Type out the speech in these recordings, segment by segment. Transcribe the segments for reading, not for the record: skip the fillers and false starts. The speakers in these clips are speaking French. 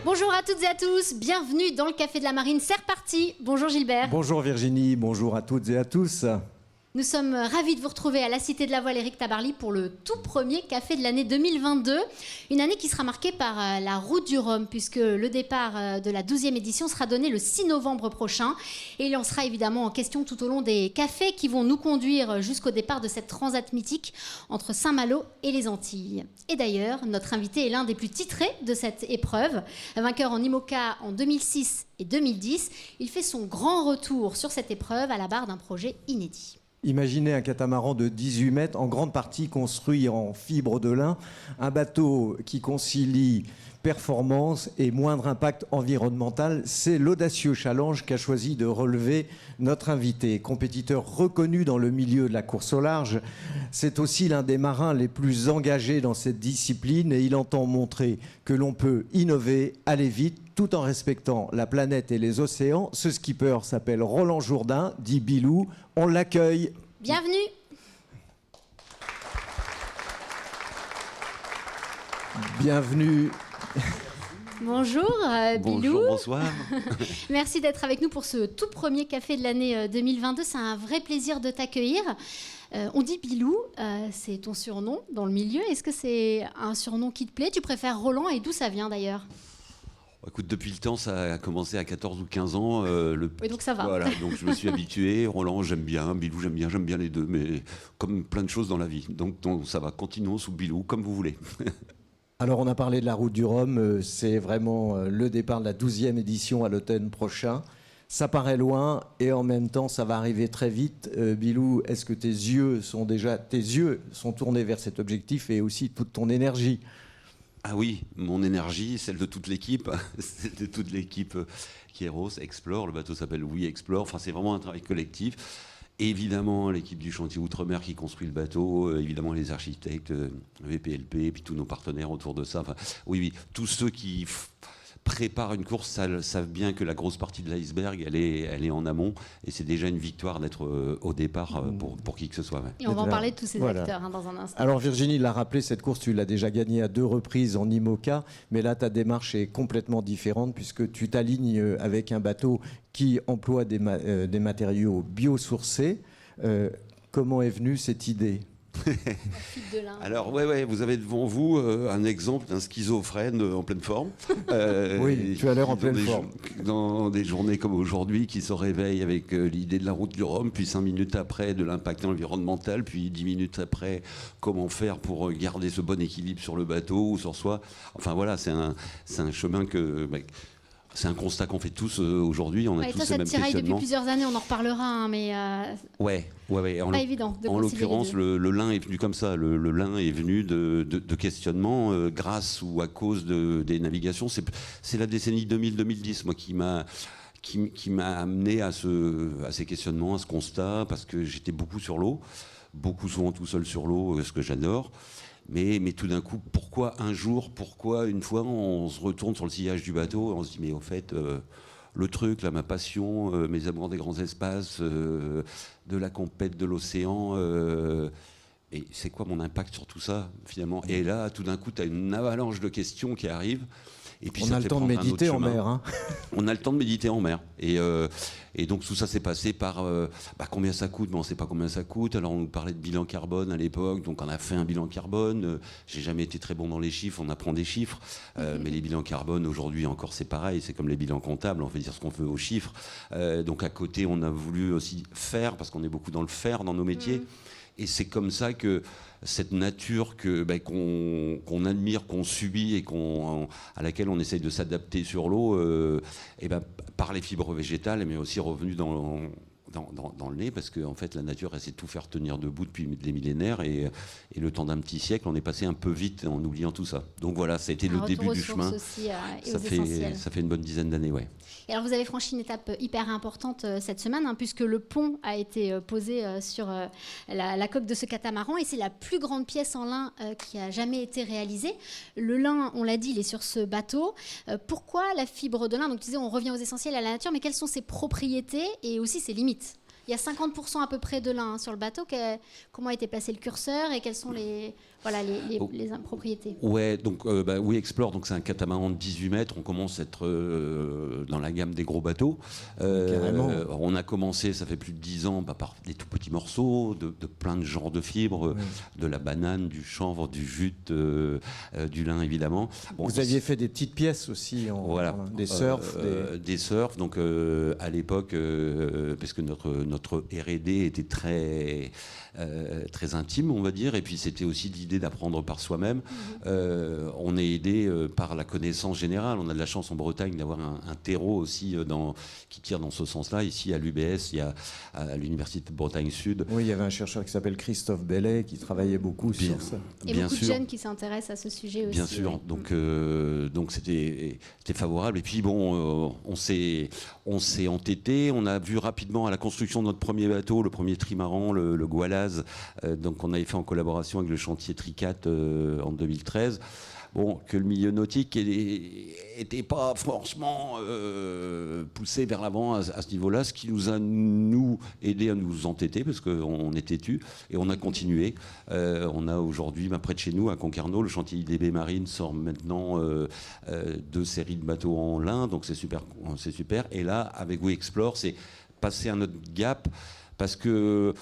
Bonjour à toutes et à tous, bienvenue dans le Café de la Marine, c'est reparti. Bonjour Gilbert. Bonjour Virginie, bonjour à toutes et à tous. Nous sommes ravis de vous retrouver à la Cité de la Voile Éric Tabarly pour le tout premier café de l'année 2022. Une année qui sera marquée par la route du Rhum, puisque le départ de la 12e édition sera donné le 6 novembre prochain. Et il en sera évidemment en question tout au long des cafés qui vont nous conduire jusqu'au départ de cette transat mythique entre Saint-Malo et les Antilles. Et d'ailleurs, notre invité est l'un des plus titrés de cette épreuve. Vainqueur en IMOCA en 2006 et 2010, il fait son grand retour sur cette épreuve à la barre d'un projet inédit. Imaginez un catamaran de 18 mètres, en grande partie construit en fibre de lin, un bateau qui concilie performance et moindre impact environnemental. C'est l'audacieux challenge qu'a choisi de relever notre invité. Compétiteur reconnu dans le milieu de la course au large, c'est aussi l'un des marins les plus engagés dans cette discipline et il entend montrer que l'on peut innover, aller vite, tout en respectant la planète et les océans. Ce skipper s'appelle Roland Jourdain, dit Bilou. On l'accueille. Bienvenue. Bienvenue. Bonjour Bilou. Bonjour, bonsoir. Merci d'être avec nous pour ce tout premier café de l'année 2022. C'est un vrai plaisir de t'accueillir. On dit Bilou, c'est ton surnom dans le milieu. Est-ce que c'est un surnom qui te plaît? Tu préfères Roland et d'où ça vient d'ailleurs? Écoute, depuis le temps, ça a commencé à 14 ou 15 ans. Oui, donc ça va. Voilà, donc je me suis habitué. Roland, j'aime bien. Bilou, j'aime bien les deux, mais comme plein de choses dans la vie. Donc ça va, continuons sous Bilou, comme vous voulez. Alors on a parlé de la route du Rhum, c'est vraiment le départ de la 12e édition à l'automne prochain. Ça paraît loin et en même temps ça va arriver très vite. Bilou, est-ce que tes yeux sont tournés vers cet objectif et aussi toute ton énergie? Ah oui, mon énergie, celle de toute l'équipe, celle de toute l'équipe Kairos, Explore, le bateau s'appelle We Explore, enfin c'est vraiment un travail collectif. Évidemment, l'équipe du chantier Outre-mer qui construit le bateau, évidemment les architectes, VPLP, et puis tous nos partenaires autour de ça. Enfin, oui, tous ceux qui préparent une course savent bien que la grosse partie de l'iceberg, elle est en amont, et c'est déjà une victoire d'être au départ pour qui que ce soit. Ouais. Et on va en parler de tous ces acteurs dans un instant. Alors Virginie l'a rappelé, cette course, tu l'as déjà gagnée à 2 reprises en IMOCA, mais là ta démarche est complètement différente puisque tu t'alignes avec un bateau qui emploie des matériaux biosourcés. Comment est venue cette idée? Alors ouais, vous avez devant vous un exemple d'un schizophrène en pleine forme. Oui, tu as l'air en pleine forme. Dans des journées comme aujourd'hui, qui se réveille avec l'idée de la route du Rhum, puis 5 minutes après de l'impact environnemental, puis 10 minutes après comment faire pour garder ce bon équilibre sur le bateau ou sur soi. Enfin voilà, c'est un chemin que... c'est un constat qu'on fait tous aujourd'hui. On a tous ces mêmes questionnements. Ça depuis plusieurs années, on en reparlera, mais ouais. Pas évident. En l'occurrence, le lin est venu comme ça. Le lin est venu de questionnements grâce ou à cause des navigations. C'est la décennie 2000-2010, moi, qui m'a amené à ces questionnements, à ce constat, parce que j'étais beaucoup sur l'eau, beaucoup souvent tout seul sur l'eau, ce que j'adore. Mais tout d'un coup, pourquoi une fois, on se retourne sur le sillage du bateau et on se dit, mais au fait, le truc, là, ma passion, mes amours des grands espaces, de la compète de l'océan, et c'est quoi mon impact sur tout ça, finalement? Et là, tout d'un coup, tu as une avalanche de questions qui arrivent. Et puis on a le temps de méditer en mer. Hein. On a le temps de méditer en mer. Et donc tout ça s'est passé par combien ça coûte, mais on ne sait pas combien ça coûte. Alors on nous parlait de bilan carbone à l'époque, donc on a fait un bilan carbone. J'ai jamais été très bon dans les chiffres, on apprend des chiffres. Mais les bilans carbone aujourd'hui encore c'est pareil, c'est comme les bilans comptables, on fait dire ce qu'on veut aux chiffres. Donc à côté on a voulu aussi faire, parce qu'on est beaucoup dans le faire dans nos métiers. Et c'est comme ça que cette nature qu'on admire, qu'on subit et à laquelle on essaye de s'adapter sur l'eau, par les fibres végétales, mais aussi revenue dans le nez, parce que en fait la nature essaie de tout faire tenir debout depuis des millénaires, et le temps d'un petit siècle, on est passé un peu vite en oubliant tout ça. Donc voilà, ça a été le début du chemin. Aussi, ça fait une bonne dizaine d'années, ouais. Et alors vous avez franchi une étape hyper importante cette semaine, puisque le pont a été posé sur la coque de ce catamaran, et c'est la plus grande pièce en lin qui a jamais été réalisée. Le lin, on l'a dit, il est sur ce bateau. Pourquoi la fibre de lin? Donc tu disais, on revient aux essentiels, à la nature, mais quelles sont ses propriétés et aussi ses limites? Il y a 50% à peu près de lin sur le bateau. Comment a été placé le curseur et quels sont voilà, les propriétés. Ouais, donc We Explore, donc c'est un catamaran de 18 mètres. On commence à être dans la gamme des gros bateaux. On a commencé, ça fait plus de 10 ans, par des tout petits morceaux, de plein de genres de fibres, de la banane, du chanvre, du jute, du lin évidemment. Bon, vous aviez fait des petites pièces aussi, des surfs. Des surfs, donc à l'époque, parce que notre R&D était très intime, on va dire, et puis c'était aussi l'idée d'apprendre par soi-même. On est aidé par la connaissance générale. On a de la chance en Bretagne d'avoir un terreau aussi qui tire dans ce sens-là. Ici à l'UBS, il y a à l'Université de Bretagne Sud. Oui, il y avait un chercheur qui s'appelle Christophe Bellet qui travaillait beaucoup sur ça. Et beaucoup de jeunes qui s'intéressent à ce sujet aussi. Bien sûr, donc c'était favorable. Et puis bon, on s'est entêté. On a vu rapidement à la construction de notre premier bateau, le premier trimaran, le Goualaz, donc on avait fait en collaboration avec le chantier Tricat en 2013. Bon, que le milieu nautique n'était pas franchement poussé vers l'avant à ce niveau-là, ce qui nous a aidé à nous entêter parce qu'on est têtus et on a continué. On a aujourd'hui, près de chez nous, à Concarneau, le chantier IDB Marine sort maintenant 2 séries de bateaux en lin, donc c'est super. Et là, avec We Explore, c'est passer un autre gap. Parce qu'on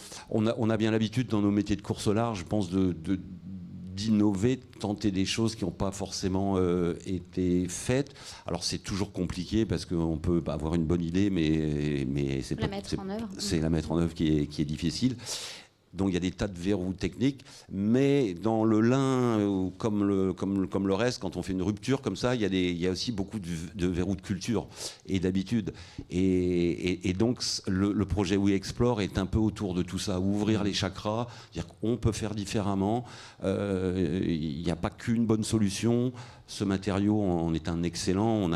a bien l'habitude dans nos métiers de course au large, je pense, d'innover, de tenter des choses qui n'ont pas forcément été faites. Alors c'est toujours compliqué parce qu'on peut avoir une bonne idée, mais c'est la mettre en œuvre qui est difficile. Donc il y a des tas de verrous techniques, mais dans le lin, comme le reste, quand on fait une rupture comme ça, il y a aussi beaucoup de verrous de culture et d'habitude. Et donc le projet We Explore est un peu autour de tout ça, ouvrir les chakras, dire qu'on peut faire différemment. Il n'y a pas qu'une bonne solution. Ce matériau en est un excellent.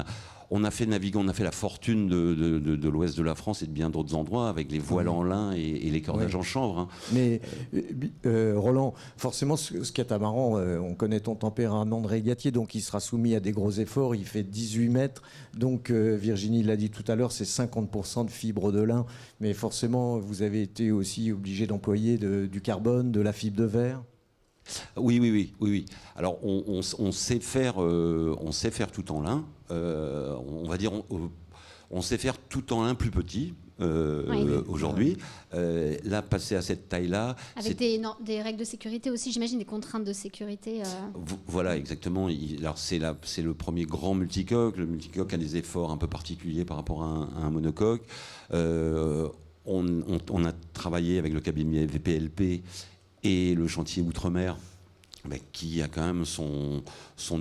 On a fait naviguer, on a fait la fortune de l'ouest de la France et de bien d'autres endroits avec les voiles en lin et les cordages en chanvre. Hein. Mais Roland, forcément, ce catamaran, on connaît ton tempérament de régatier, donc il sera soumis à des gros efforts. Il fait 18 mètres, donc Virginie l'a dit tout à l'heure, c'est 50% de fibres de lin. Mais forcément, vous avez été aussi obligé d'employer du carbone, de la fibre de verre. Oui. Alors on sait faire tout en lin. On va dire on sait faire tout en lin plus petit. Aujourd'hui, là, passer à cette taille-là... Avec des règles de sécurité aussi, j'imagine, des contraintes de sécurité. Voilà, exactement. Alors, c'est le premier grand multicoque. Le multicoque a des efforts un peu particuliers par rapport à un monocoque. On a travaillé avec le cabinet VPLP et le chantier Outre-mer, qui a quand même son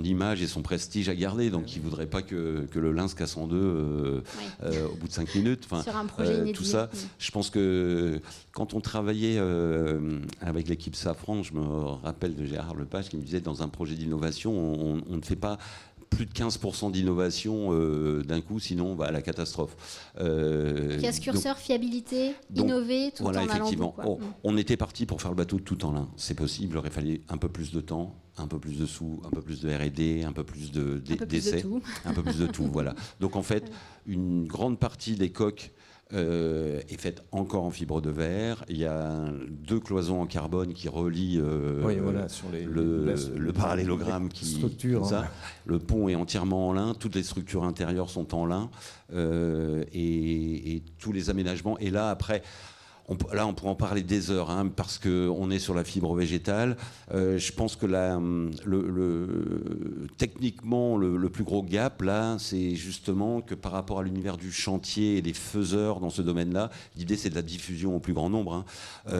image et son prestige à garder, donc il ne voudrait pas que le lin se casse en deux au bout de 5 minutes. Sur un projet inédit. Tout ça, je pense que quand on travaillait avec l'équipe Safran, je me rappelle de Gérard Lepage qui me disait, dans un projet d'innovation, on ne fait pas plus de 15% d'innovation d'un coup, sinon on va à la catastrophe. Pièce curseur, fiabilité, innover, tout en allant effectivement, au bout, on était parti pour faire le bateau tout en lin. C'est possible, il aurait fallu un peu plus de temps, un peu plus de sous, un peu plus de R&D, un peu plus d'essais, un peu plus de tout. Voilà. Donc en fait, une grande partie des coques est faite encore en fibre de verre. Il y a 2 cloisons en carbone qui relient sur le parallélogramme qui structure. Ça. Le pont est entièrement en lin. Toutes les structures intérieures sont en lin et tous les aménagements. Et là, après... on pourrait en parler des heures, parce qu'on est sur la fibre végétale. Je pense que techniquement, le plus gros gap, là, c'est justement que par rapport à l'univers du chantier et des faiseurs dans ce domaine-là, l'idée, c'est de la diffusion au plus grand nombre.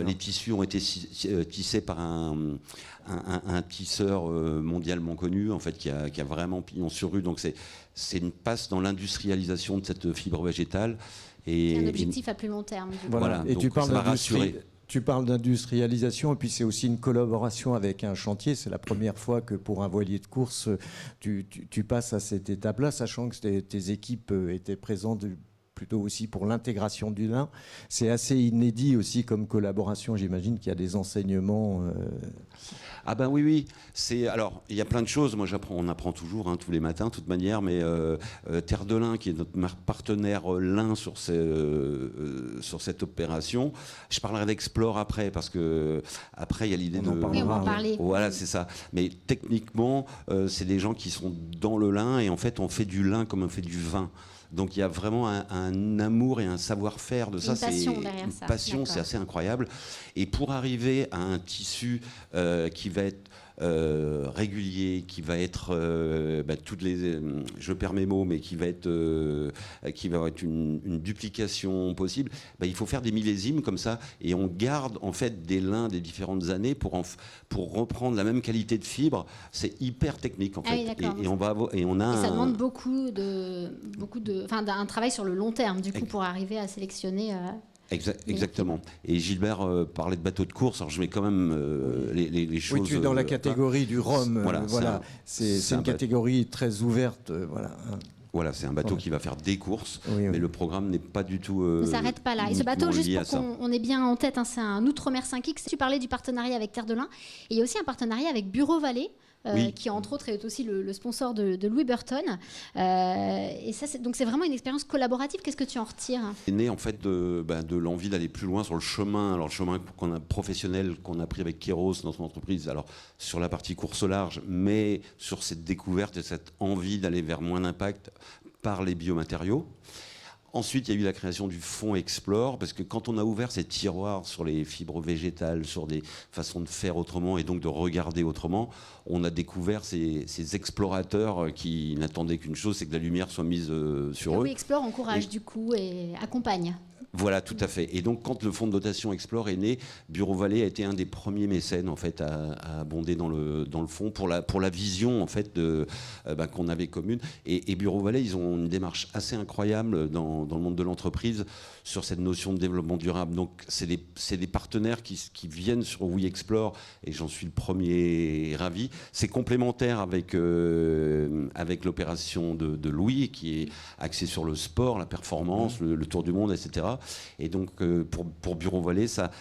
Les tissus ont été tissés par un tisseur mondialement connu, en fait, qui a vraiment pignon sur rue. Donc, c'est une passe dans l'industrialisation de cette fibre végétale. C'est un objectif à plus long terme. Voilà. Et tu parles d'industrialisation, et puis c'est aussi une collaboration avec un chantier. C'est la première fois que pour un voilier de course, tu passes à cette étape-là, sachant que tes équipes étaient présentes plutôt aussi pour l'intégration du lin. C'est assez inédit aussi comme collaboration. J'imagine qu'il y a des enseignements. Ah ben oui. Alors, il y a plein de choses. Moi, on apprend toujours, tous les matins, de toute manière. Mais Terre de Lin, qui est notre partenaire lin sur cette opération, je parlerai d'Explore après, parce que après, il y a l'idée On va en parler. Voilà, c'est ça. Mais techniquement, c'est des gens qui sont dans le lin, et en fait, on fait du lin comme on fait du vin. Donc il y a vraiment un amour et un savoir-faire de ça. Une passion derrière ça. Une passion, D'accord. c'est assez incroyable. Et pour arriver à un tissu qui va être régulier, qui va être je perds mes mots, mais qui va être une duplication possible, il faut faire des millésimes comme ça, et on garde en fait des lins des différentes années pour reprendre la même qualité de fibre. C'est hyper technique en fait. Oui, d'accord. Et ça demande un travail sur le long terme du coup pour arriver à sélectionner. Exactement. Et Gilbert parlait de bateau de course. Alors je mets quand même les choses. Oui, tu es dans la catégorie du rhum. Voilà. C'est une catégorie très ouverte. Voilà, c'est un bateau qui va faire des courses, mais le programme n'est pas du tout. Ne s'arrête pas là. Et ce bateau, juste pour qu'on ait bien en tête, c'est un Outre-mer 5X. Tu parlais du partenariat avec Terre de Lin. Et il y a aussi un partenariat avec Bureau Vallée. Qui entre autres est aussi le sponsor de Louis Burton. Et ça, donc c'est vraiment une expérience collaborative. Qu'est-ce que tu en retires ? C'est né en fait de l'envie d'aller plus loin sur le chemin. Alors le chemin professionnel qu'on a pris avec Kéros dans son entreprise. Alors sur la partie course au large, mais sur cette découverte et cette envie d'aller vers moins d'impact par les biomatériaux. Ensuite, il y a eu la création du fonds Explore, parce que quand on a ouvert ces tiroirs sur les fibres végétales, sur des façons de faire autrement et donc de regarder autrement, on a découvert ces explorateurs qui n'attendaient qu'une chose, c'est que la lumière soit mise sur eux. Oui, Explore encourage du coup et accompagne. Voilà, tout à fait. Et donc, quand le fonds de dotation Explore est né, Bureau Vallée a été un des premiers mécènes en fait à abonder dans le fonds pour la vision en fait qu'on avait commune. Et Bureau Vallée, ils ont une démarche assez incroyable dans le monde de l'entreprise sur cette notion de développement durable. Donc, c'est des partenaires qui viennent sur We Explore, et j'en suis le premier ravi. C'est complémentaire avec l'opération de Louis, qui est axée sur le sport, la performance, le tour du monde, etc. Et donc pour Bureau Vallée, ça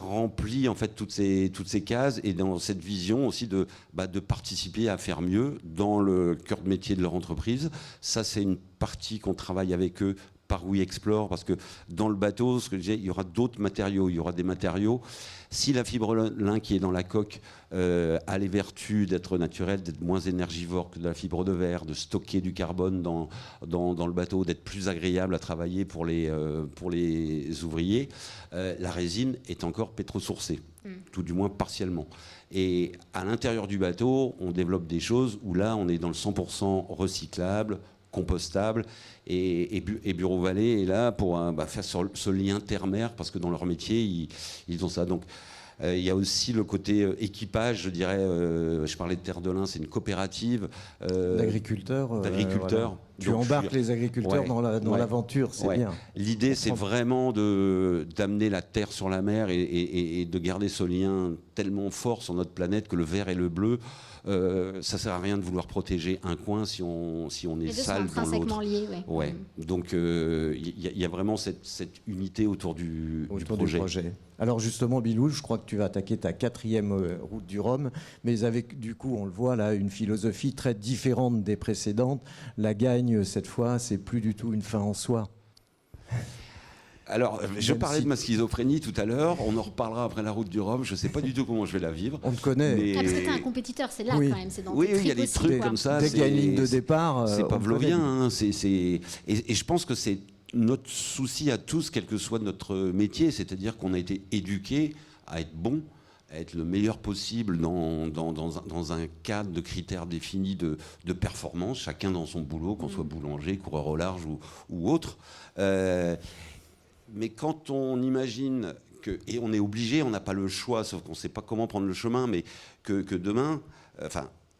remplit en fait toutes ces cases, et dans cette vision aussi de participer à faire mieux dans le cœur de métier de leur entreprise. Ça, c'est une partie qu'on travaille avec eux par We Explore, parce que dans le bateau, ce que je disais, il y aura d'autres matériaux. Il y aura des matériaux. Si la fibre lin qui est dans la coque a les vertus d'être naturelle, d'être moins énergivore que de la fibre de verre, de stocker du carbone dans le bateau, d'être plus agréable à travailler pour les ouvriers, la résine est encore pétrosourcée, tout du moins partiellement. Et à l'intérieur du bateau, on développe des choses où là, on est dans le 100% recyclable, compostable, et Bureau Vallée est là pour faire ce lien terre-mer, parce que dans leur métier, ils ont ça. Donc, il y a aussi le côté équipage, je dirais. Je parlais de Terre de Lin, c'est une coopérative d'agriculteurs. Voilà. Tu embarques les agriculteurs dans l'aventure, c'est bien. L'idée, c'est vraiment d'amener la terre sur la mer et de garder ce lien tellement fort sur notre planète que le vert et le bleu, ça sert à rien de vouloir protéger un coin si on est sale dans l'autre. Liés, ouais. Donc il y a vraiment cette unité autour du projet. Alors justement, Bilou, je crois que tu vas attaquer ta 4e route du Rhum, mais avec, du coup, on le voit là, une philosophie très différente des précédentes. La gagne, cette fois, c'est plus du tout une fin en soi. Alors, je parlais de ma schizophrénie tout à l'heure, on en reparlera après la route du Rhum, je ne sais pas du tout comment je vais la vivre. On te connaît. Mais... parce que tu es un compétiteur, c'est là quand même, c'est dans oui, il y a des trucs comme ça. Dès qu'il y a une ligne de départ... c'est pavlovien, et je pense que c'est notre souci à tous, quel que soit notre métier, c'est-à-dire qu'on a été éduqués à être bon, à être le meilleur possible dans un cadre de critères définis de performance, chacun dans son boulot, qu'on soit boulanger, coureur au large ou autre. Mais quand on imagine et on est obligé, on n'a pas le choix, sauf qu'on ne sait pas comment prendre le chemin, mais que demain,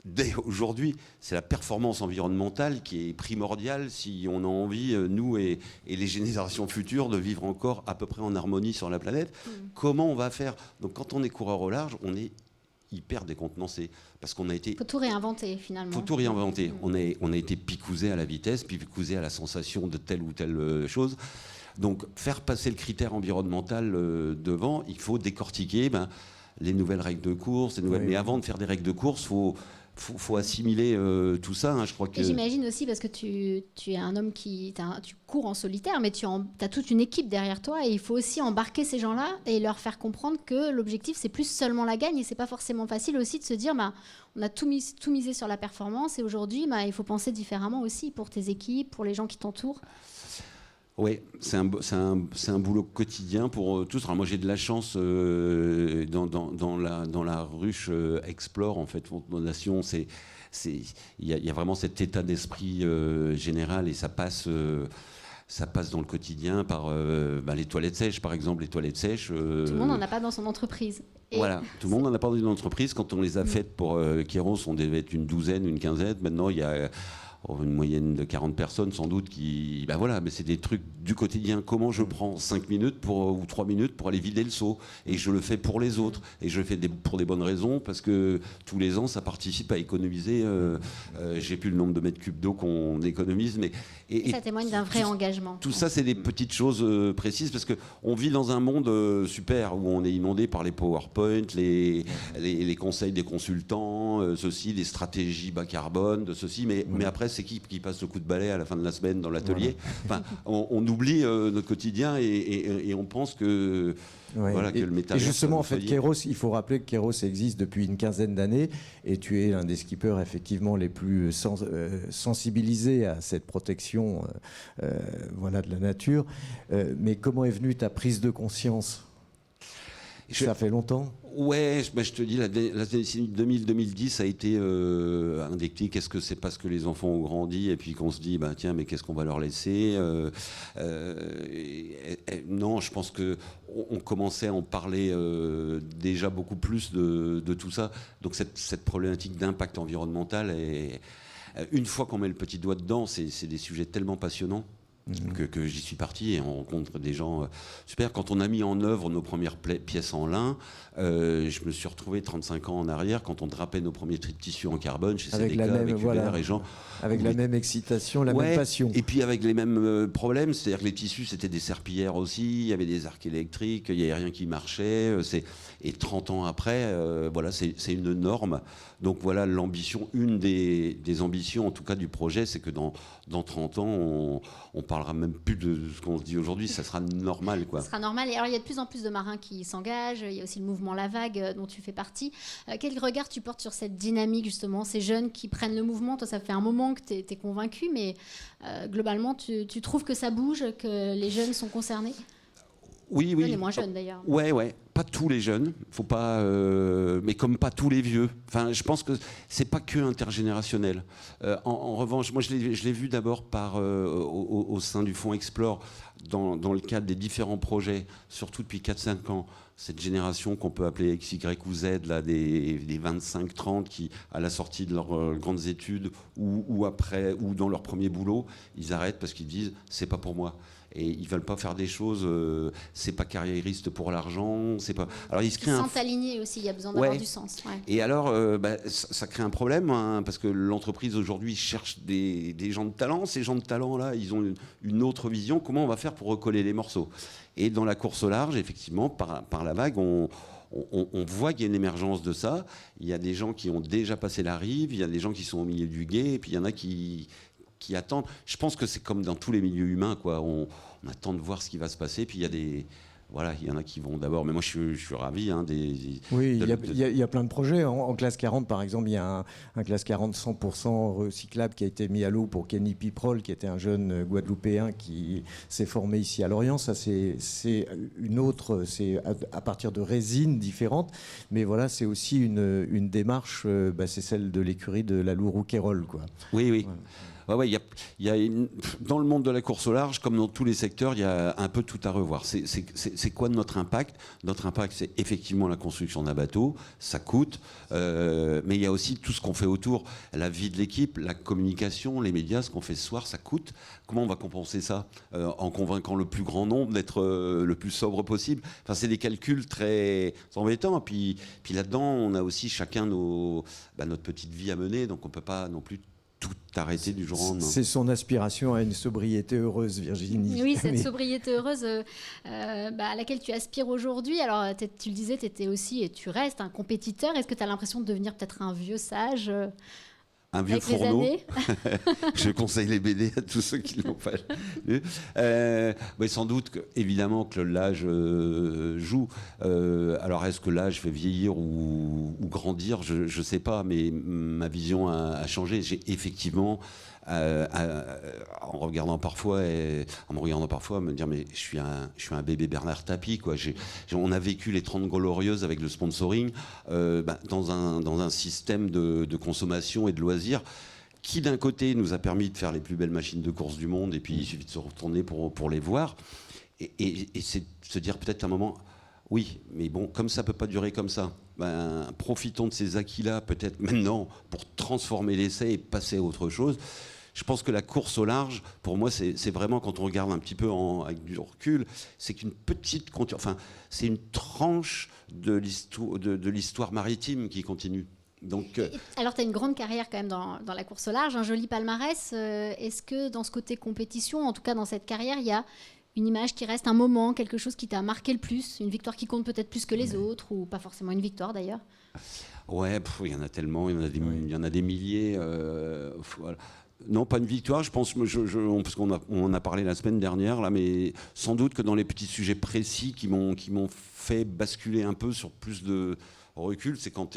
dès aujourd'hui, c'est la performance environnementale qui est primordiale si on a envie, nous et les générations futures, de vivre encore à peu près en harmonie sur la planète. Comment on va faire ? Donc quand on est coureur au large, on est hyper décontenancé. Parce qu'on a été... Il faut tout réinventer, finalement. Il faut tout réinventer. On a été picousé à la vitesse, puis picousé à la sensation de telle ou telle chose. Donc, faire passer le critère environnemental devant, il faut décortiquer les nouvelles règles de course. Mais avant de faire des règles de course, faut assimiler tout ça. Hein, je crois que... Et j'imagine aussi, parce que tu es un homme tu cours en solitaire, mais tu as toute une équipe derrière toi, et il faut aussi embarquer ces gens-là et leur faire comprendre que l'objectif, c'est plus seulement la gagne, et c'est pas forcément facile aussi de se dire, on a tout misé sur la performance, et aujourd'hui, il faut penser différemment aussi pour tes équipes, pour les gens qui t'entourent. Oui, c'est un boulot quotidien pour tous. Alors moi, j'ai de la chance dans la ruche Explore, en fait, Fondation. Il y a vraiment cet état d'esprit général, et ça passe dans le quotidien par les toilettes sèches, par exemple. Les toilettes sèches. Tout le monde n'en a pas dans son entreprise. Voilà, tout le monde n'en a pas dans une entreprise. Quand on les a faites pour Kairos, on devait être une douzaine, une quinzaine. Maintenant, il y a une moyenne de 40 personnes sans doute qui... mais c'est des trucs du quotidien. Comment je prends 5 minutes ou 3 minutes pour aller vider le seau, et je le fais pour les autres, et je le fais pour des bonnes raisons, parce que tous les ans ça participe à économiser, j'ai plus le nombre de mètres cubes d'eau qu'on économise, mais... Et ça témoigne d'un vrai engagement. Tout ça, c'est des petites choses précises, parce qu'on vit dans un monde super, où on est inondé par les PowerPoint, les conseils des consultants, ceci, des stratégies bas carbone, de ceci, mais après, c'est qui passe le coup de balai à la fin de la semaine dans l'atelier. Enfin, on oublie notre quotidien, et on pense que, que le métal... Et justement, en fait, Kairos, il faut rappeler que Kairos existe depuis une quinzaine d'années, et tu es l'un des skippers effectivement les plus sensibilisés à cette protection de la nature. Mais comment est venue ta prise de conscience ? Ça fait longtemps ? Ouais, je te dis, la décennie 2000-2010 a été un déclic. Est-ce que c'est parce que les enfants ont grandi et puis qu'on se dit, tiens, mais qu'est-ce qu'on va leur laisser Non, je pense qu'on commençait à en parler déjà beaucoup plus de tout ça. Donc cette problématique d'impact environnemental, une fois qu'on met le petit doigt dedans, c'est des sujets tellement passionnants. Que j'y suis parti, et on rencontre des gens super. Quand on a mis en œuvre nos premières pièces en lin, je me suis retrouvé 35 ans en arrière, quand on drapait nos premiers tissus en carbone chez avec CDK, avec Hubert et Jean. Avec la même excitation, la même passion. Et puis avec les mêmes problèmes, c'est-à-dire que les tissus, c'était des serpillères aussi, il y avait des arcs électriques, il n'y avait rien qui marchait. Et 30 ans après, c'est une norme. Donc voilà l'ambition, une des ambitions en tout cas du projet, c'est que dans 30 ans, on parlera même plus de ce qu'on se dit aujourd'hui, ça sera normal, quoi. Ça sera normal. Et alors il y a de plus en plus de marins qui s'engagent, il y a aussi le mouvement La Vague dont tu fais partie. Quel regard tu portes sur cette dynamique, justement, ces jeunes qui prennent le mouvement? Toi, ça fait un moment que tu es convaincu, mais globalement, tu trouves que ça bouge, que les jeunes sont concernés? Oui. Les moins jeunes d'ailleurs. Ouais. Pas tous les jeunes, faut pas, mais comme pas tous les vieux. Enfin, je pense que c'est pas que intergénérationnel. En revanche, moi, je l'ai vu d'abord au sein du Fonds Explore, dans le cadre des différents projets, surtout depuis 4-5 ans. Cette génération qu'on peut appeler X, Y ou Z, là, des 25-30 qui, à la sortie de leurs grandes études ou après, ou dans leur premier boulot, ils arrêtent parce qu'ils disent c'est pas pour moi. Et ils veulent pas faire des choses, c'est pas carriériste pour l'argent, c'est pas. Alors ils se créent sans t'aligner aussi, il y a besoin d'avoir du sens. Ouais. Et alors, ça crée un problème, parce que l'entreprise aujourd'hui cherche des gens de talent. Ces gens de talent là, ils ont une autre vision. Comment on va faire pour recoller les morceaux? Et dans la course au large, effectivement, par la vague, on voit qu'il y a une émergence de ça. Il y a des gens qui ont déjà passé la rive, il y a des gens qui sont au milieu du gué, et puis il y en a qui attendent. Je pense que c'est comme dans tous les milieux humains, quoi. On attend de voir ce qui va se passer, puis il y en a qui vont d'abord. Mais moi, je suis ravi. Oui, il y a plein de projets. En classe 40, par exemple, il y a un classe 40 100% recyclable qui a été mis à l'eau pour Kenny Piprol, qui était un jeune Guadeloupéen qui s'est formé ici à Lorient. Ça, c'est une autre, c'est à partir de résines différentes. Mais voilà, c'est aussi une démarche, c'est celle de l'écurie de la Louroux-Quérol, quoi. Oui. Voilà. Ouais, dans le monde de la course au large, comme dans tous les secteurs, il y a un peu tout à revoir. C'est quoi notre impact ? Notre impact, c'est effectivement la construction d'un bateau, ça coûte, mais il y a aussi tout ce qu'on fait autour, la vie de l'équipe, la communication, les médias, ce qu'on fait ce soir, ça coûte. Comment on va compenser ça ? En convainquant le plus grand nombre d'être le plus sobre possible. Enfin, c'est des calculs très embêtants. Puis là-dedans, on a aussi chacun notre petite vie à mener, donc on ne peut pas non plus tout arrêter du jour au lendemain. C'est son aspiration à une sobriété heureuse, Virginie. Oui, cette sobriété heureuse à laquelle tu aspires aujourd'hui. Alors, tu le disais, tu étais aussi et tu restes un compétiteur. Est-ce que tu as l'impression de devenir peut-être un vieux sage un vieux avec les fourneau. années Je conseille les BD à tous ceux qui ne l'ont pas lu. Mais sans doute, évidemment, que l'âge joue. Alors, est-ce que l'âge fait vieillir ou grandir ? Je ne sais pas, mais ma vision a changé. J'ai effectivement... en me regardant parfois, me dire mais je suis un bébé Bernard Tapie, quoi. On a vécu les 30 glorieuses avec le sponsoring dans un système de consommation et de loisirs qui d'un côté nous a permis de faire les plus belles machines de course du monde, et puis il suffit de se retourner pour les voir, et c'est de se dire peut-être à un moment, oui, mais bon, comme ça peut pas durer comme ça, profitons de ces acquis-là peut-être maintenant pour transformer l'essai et passer à autre chose. Je pense que la course au large, pour moi, c'est vraiment, quand on regarde un petit peu avec du recul, c'est qu'une petite... Enfin, c'est une tranche de l'histoire maritime qui continue. Donc, alors, tu as une grande carrière quand même dans la course au large, un joli palmarès. Est-ce que dans ce côté compétition, en tout cas dans cette carrière, il y a une image qui reste, un moment, quelque chose qui t'a marqué le plus, une victoire qui compte peut-être plus que les autres, ou pas forcément une victoire d'ailleurs ? Ouais, il y en a tellement, il y en a des milliers. Voilà. Non, pas une victoire, je pense, parce qu'on on a parlé la semaine dernière, là, mais sans doute que dans les petits sujets précis qui m'ont fait basculer un peu sur plus de recul, c'est quand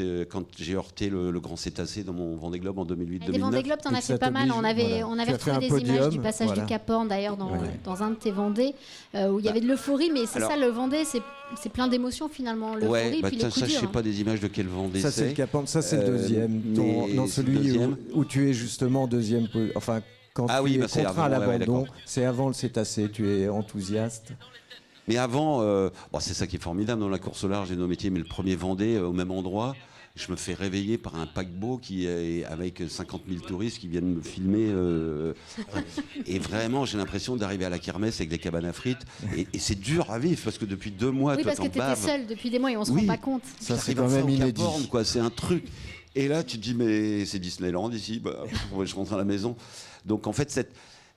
j'ai heurté le grand cétacé dans mon Vendée Globe en 2008-2009. Des Vendée Globe, t'en as fait pas mal. On avait retrouvé des images du passage du Cap Horn, d'ailleurs, dans un de tes Vendées, où il y avait de l'euphorie, mais c'est ça, le Vendée, c'est plein d'émotions finalement. L'euphorie, puis les coups ça, durs. je sais pas des images de quel Vendée ça, c'est le Cap Horn, ça, c'est le deuxième. Dans celui où tu es justement deuxième. Enfin, quand tu es contraint à l'abandon, c'est avant le cétacé, tu es enthousiaste. Mais avant, c'est ça qui est formidable dans la course au large et nos métiers, mais le premier Vendée, au même endroit, je me fais réveiller par un paquebot qui est avec 50 000 touristes qui viennent me filmer. Et vraiment, j'ai l'impression d'arriver à la kermesse avec des cabanes à frites. Et c'est dur à vivre parce que depuis 2 mois, oui, toi, parce que tu étais seul depuis des mois et on se rend pas compte. Ça, c'est quand même inédit. Quoi, c'est un truc. Et là, tu te dis, mais c'est Disneyland ici, je rentre à la maison. Donc, en fait,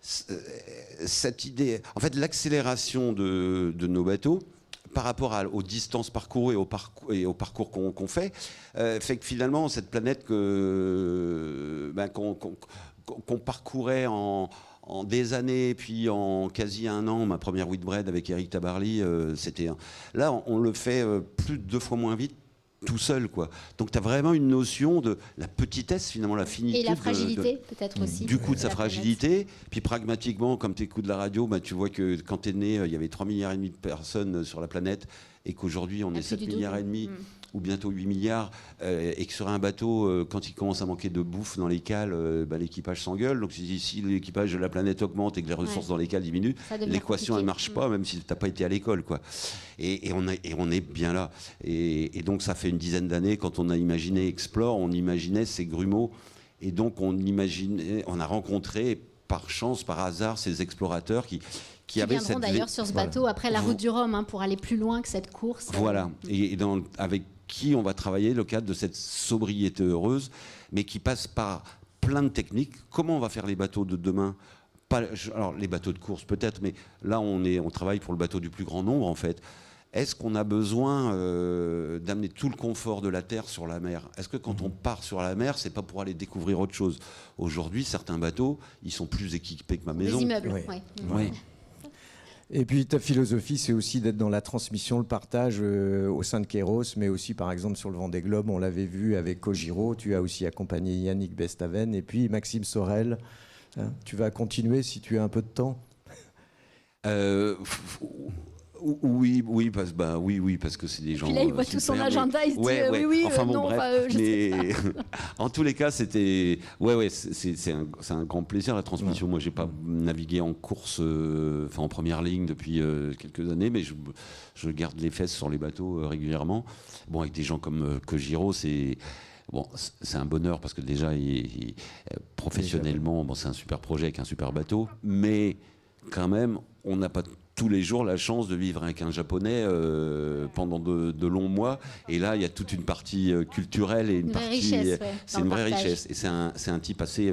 cette idée, en fait, l'accélération de nos bateaux par rapport aux distances parcourues et au parcours qu'on fait, fait que finalement, cette planète qu'on parcourait en des années, puis en quasi un an, ma première Whitbread avec Eric Tabarly, là, on le fait plus de 2 fois moins vite, tout seul, quoi. Donc tu as vraiment une notion de la petitesse, finalement, la finitude. Et la fragilité, peut-être aussi. Du coup, de sa fragilité. Puis pragmatiquement, comme tu écoutes la radio, tu vois que quand tu es né, il y avait 3,5 milliards de personnes sur la planète, et qu'aujourd'hui, on est 7,5 milliards, ou bientôt 8 milliards, et que sur un bateau, quand il commence à manquer de bouffe dans les cales, l'équipage s'engueule. Donc si l'équipage de la planète augmente et que les ressources dans les cales diminuent, l'équation elle marche pas, même si tu n'as pas été à l'école, quoi. Et on est bien là. Et donc ça fait une dizaine d'années, quand on a imaginé Explore, on imaginait ces grumeaux, et donc on a rencontré par chance, par hasard, ces explorateurs qui viendront d'ailleurs sur ce bateau après la route du Rhum, pour aller plus loin que cette course. Voilà, et avec qui on va travailler le cadre de cette sobriété heureuse, mais qui passe par plein de techniques. Comment on va faire les bateaux de demain ? Alors les bateaux de course peut-être, mais là on travaille pour le bateau du plus grand nombre, en fait. Est-ce qu'on a besoin d'amener tout le confort de la terre sur la mer ? Est-ce que quand on part sur la mer, c'est pas pour aller découvrir autre chose ? Aujourd'hui, certains bateaux, ils sont plus équipés que ma maison. Des immeubles, oui. Et puis ta philosophie, c'est aussi d'être dans la transmission, le partage au sein de Kéros, mais aussi par exemple sur le Vendée Globe, on l'avait vu avec Kojiro, tu as aussi accompagné Yannick Bestaven et puis Maxime Sorel. Tu vas continuer si tu as un peu de temps. Oui, parce que c'est des gens. Puis là, il voit tout son super, agenda, il se dit oui, enfin bon, non, bref. je sais En tous les cas, c'était. C'est un grand plaisir la transmission. Moi, j'ai pas navigué en course, en première ligne depuis quelques années, mais je garde les fesses sur les bateaux régulièrement. Bon, avec des gens comme Kojiro, c'est. Bon, c'est un bonheur parce que déjà, professionnellement, c'est un super projet avec un super bateau, mais quand même, on n'a pas tous les jours la chance de vivre avec un Japonais pendant de longs mois. Et là, il y a toute une partie culturelle et une vraie partie. Richesse, c'est une vraie richesse. Et c'est un type assez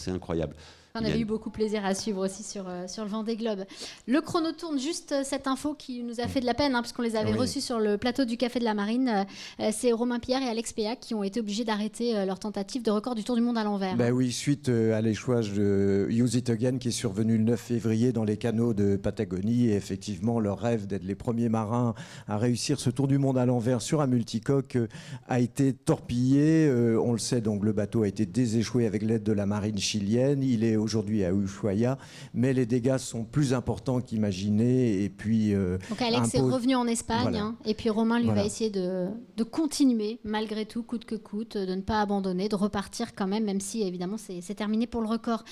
incroyable. On avait eu beaucoup plaisir à suivre aussi sur le Vendée Globe. Le chrono tourne, juste cette info qui nous a fait de la peine, parce qu'on les avait reçus sur le plateau du Café de la Marine. C'est Romain Pierre et Alex Péac qui ont été obligés d'arrêter leur tentative de record du Tour du Monde à l'envers. Oui, suite à l'échouage de Use It Again qui est survenu le 9 février dans les canaux de Patagonie. Et effectivement, leur rêve d'être les premiers marins à réussir ce Tour du Monde à l'envers sur un multicoque a été torpillé. On le sait, donc le bateau a été déséchoué avec l'aide de la marine chilienne. Il est aujourd'hui à Ushuaia, mais les dégâts sont plus importants qu'imaginés. Et puis, donc Alex est revenu en Espagne, voilà. Et puis Romain lui va essayer de continuer malgré tout, coûte que coûte, de ne pas abandonner, de repartir quand même si évidemment c'est terminé pour le record.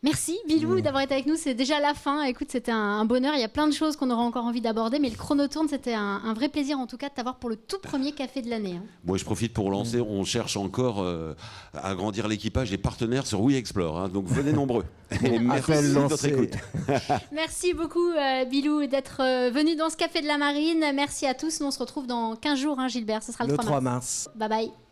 Merci Bilou d'avoir été avec nous, c'est déjà la fin. Écoute, c'était un bonheur, il y a plein de choses qu'on aura encore envie d'aborder, mais le chrono tourne, c'était un vrai plaisir en tout cas de t'avoir pour le tout premier café de l'année. Bon, je profite pour lancer, on cherche encore à agrandir l'équipage et partenaires sur We Explore, donc venez nombreux. Et merci de votre écoute. Merci beaucoup Bilou d'être venu dans ce Café de la Marine, merci à tous, nous on se retrouve dans 15 jours Gilbert, ce sera le 3 mars. mars. Bye bye.